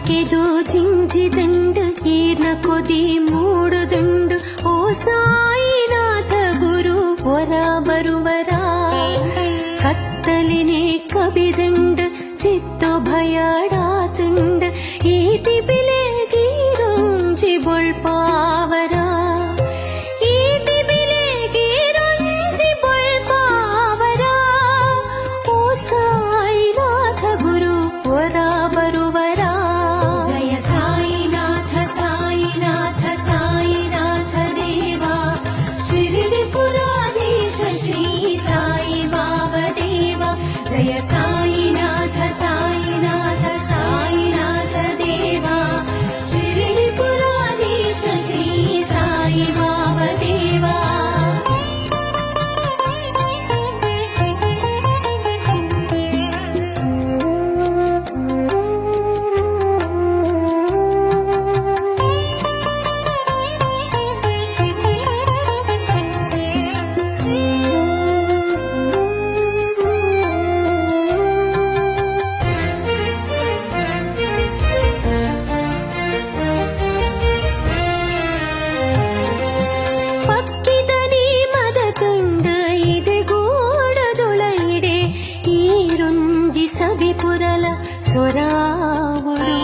ಕಣ್ಣಕ್ಕೆದು ಜಿಂಜಿದಂಡು ಈರ್ನ ಕೊದಿ ಮೂಡುದುಂಡು ಓ ಸಾಯಿನಾಥ ಗುರು ಹೊರ ಬರುವರ ಕತ್ತಲಿನೇ ಕವಿದುಂಡು ಚಿತ್ತು ಭಯಡಾತುಂಡು ಈತಿ ಬಿಲೆಗೀರುಂಜಿ ಬೊಳ್ಪಾವರ ಈತಿ ಬಿಲೆಗೀರುಂಜಿ ಬೊಳ್ಪಾವರ ಓ ಸಾಯಿನಾಥ ಗುರು ಹೊರ ಬರುವರ ಜಯ ಸಾಯಿನಾಥ ಸಾಯಿನಾಥ ಸಾಯಿನಾಥ ದೇವ ಶಿರಡಿಪುರಾಧೀಶ ಶ್ರೀ ಸಾಯಿ ಬಾಬಾ ದೇವ ಜಯ ಸಾಯಿನಾಥ ಸಾಯಿನಾಥ ಸಾಯಿನಾಥ ದೇವ ಶಿರಡಿಪುರಾಧೀಶ ಶ್ರೀ ಸಾಯಿ ಬಾಬಾ ದೇವ ಸೊರಾವುಡು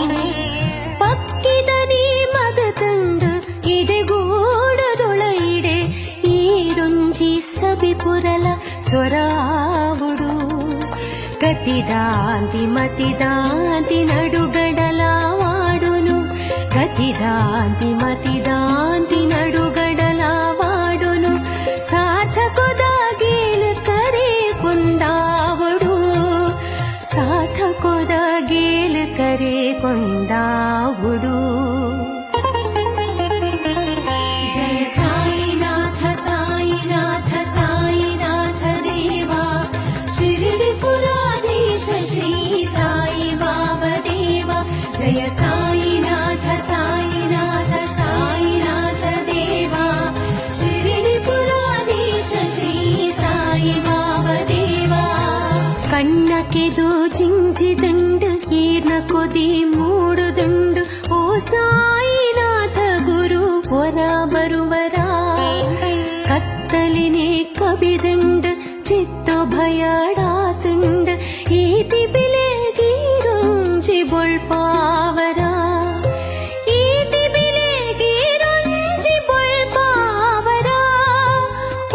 ಪಕ್ಕಿದನಿ ಮದತಂಡು ಇದೆಗೂಡದೊಳಯಿಡೆ ಈರುಂಜಿ ಸಬಿಪುರಲ ಸೊರಾವುಡು ಗತಿದಾಂತಿ ಮತಿದಾಂತಿ ನಡುಗಡಲವಾಡುನು ಗತಿದಾಂತಿ ಮತಿದಾಂತಿ ನಡುಗಡಲವಾಡುನು ಸಾಧಕೊದ ಗೇಲು ಕರೆ ಕೊಂಡಾವುಡು ಸಾಧಕೊದ ಗೇಲು ಕರೆ ಕೊಂಡಾವುಡು ಜಯ ಸಾಯಿನಾಥ ಸಾಯಿನಾಥ ಸಾಯಿನಾಥ ದೇವ ಶಿರಡಿಪುರಾಧೀಶ ಶ್ರೀ ಸಾಯಿ ಬಾಬಾ ದೇವ ಜಯ ಸಾಯಿನಾಥ ಸಾಯಿನಾಥ ಸಾಯಿನಾಥ ದೇವ ಶಿರಡಿಪುರಾಧೀಶ ಶ್ರೀ ಸಾಯಿ ಬಾಬಾ ದೇವ ಕಣ್ಣಕ್ಕೆದು ಜಿಂಜಿದಂಡು ಈರ್ನ ಕೊದಿ ಮೂಡುದುಂಡು ಓ ಸಾಯಿನಾಥ ಗುರು ಹೊರ ಬರುವರ ಕತ್ತಲಿನೇ ಕವಿದುಂಡು ಚಿತ್ತು ಭಯಡಾತುಂಡು ಈತಿ ಬಿಲೆಗೀರುಂಜಿ ಬೊಳ್ಪಾವರ ಈತಿ ಬಿಲೆಗೀರುಂಜಿ ಬೊಳ್ಪಾವರ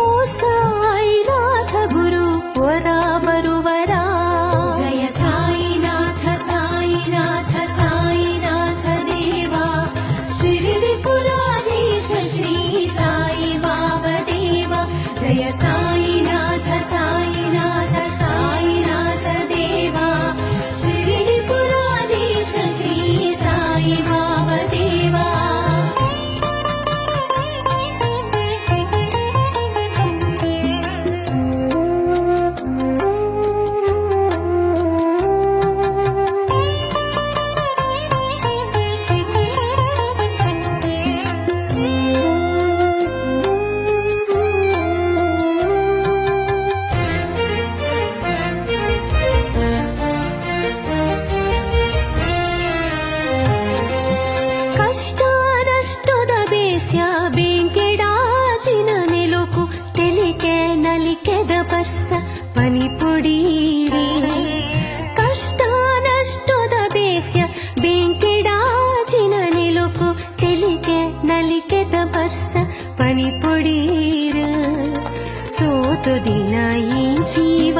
ಓ ಸಾಯಿನಾಥ ಗುರು ಹೊರ ಬರುವರ ಜಯ ಸಾಯಿನಾಥ ಸಾಯಿನಾಥ ಸಾಯಿನಾಥ ದೇವ ಶಿರಡಿಪುರಾಧೀಶ ಶ್ರೀ ಸಾಯಿ ಬಾಬಾ ದೇವ ಜಯ ಸಾಯಿನಾಥ ಸಾಯಿನಾಥ ಸಾಯಿನಾಥ ದೇವ ಶಿರಡಿಪುರಾಧೀಶ ಶ್ರೀ ಸಾಯಿ ಬಾಬಾ ದೇವ ಕಷ್ಟನಷ್ಟದ ಬೇಸ್ಯ ಬೆಂಕೆಡಾಚಿನ ನೆಲುಕು ತೆಲಿಕೆ ನಲಿಕೆದ ಬರ್ಸ ಪನಿಪುಡೀರಿ ಕಷ್ಟನಷ್ಟದ ಬೇಸ್ಯ ಬೆಂಕೆಡಾಚಿನ ನೆಲುಕು ತೆಲಿಕೆ ನಲಿಕೆದ ಬರ್ಸ ಪನಿಪುಡೀರ ಸೋತು ದಿನ ಈ ಜೀವ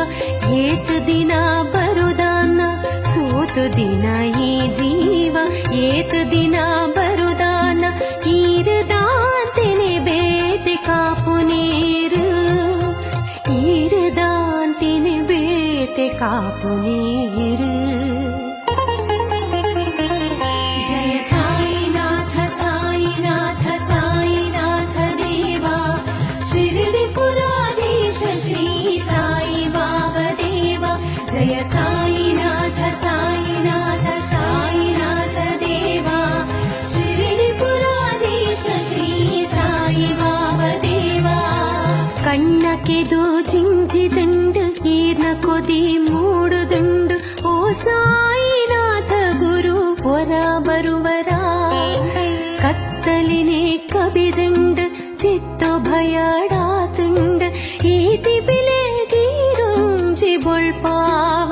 ಏತು ದಿನ ಬರುದಾನ ಸೋತು ದಿನ ಈ ಜೀವ ಏತು ದಿನ ಬರುದಾನ ಈರದಾಂತೆನೆ ಬೇತೆ ಕಾಪು ನೀರು ಈರದಾಂತೆನೆ ಬೇತೆ ಕಾಪು ನೀರು ಜಯ ಸಾಯಿನಾಥ ಸಾಯಿನಾಥ ಸಾಯಿನಾಥ ದೇವ ಶಿರಡಿಪುರಾಧೀಶ ಶ್ರೀ ಸಾಯಿ ಬಾಬಾ ದೇವ ಜಯ ಸಾಯಿನಾಥ ಸಾಯಿನಾಥ ಸಾಯಿನಾಥ ದೇವ ಶಿರಡಿಪುರಾಧೀಶ ಶ್ರೀ ಸಾಯಿ ಬಾಬಾ ದೇವ ಕಣ್ಣಕ್ಕೆದು ಜಿಂಜಿದಂಡು ಈರ್ನ ಕೊದಿ ಮೂಡುದುಂಡು ಓ ಸಾಯಿನಾಥ ಗುರು ಹೊರ भयाडातुंड ई तिबिले गीरुंजि बोल्पाव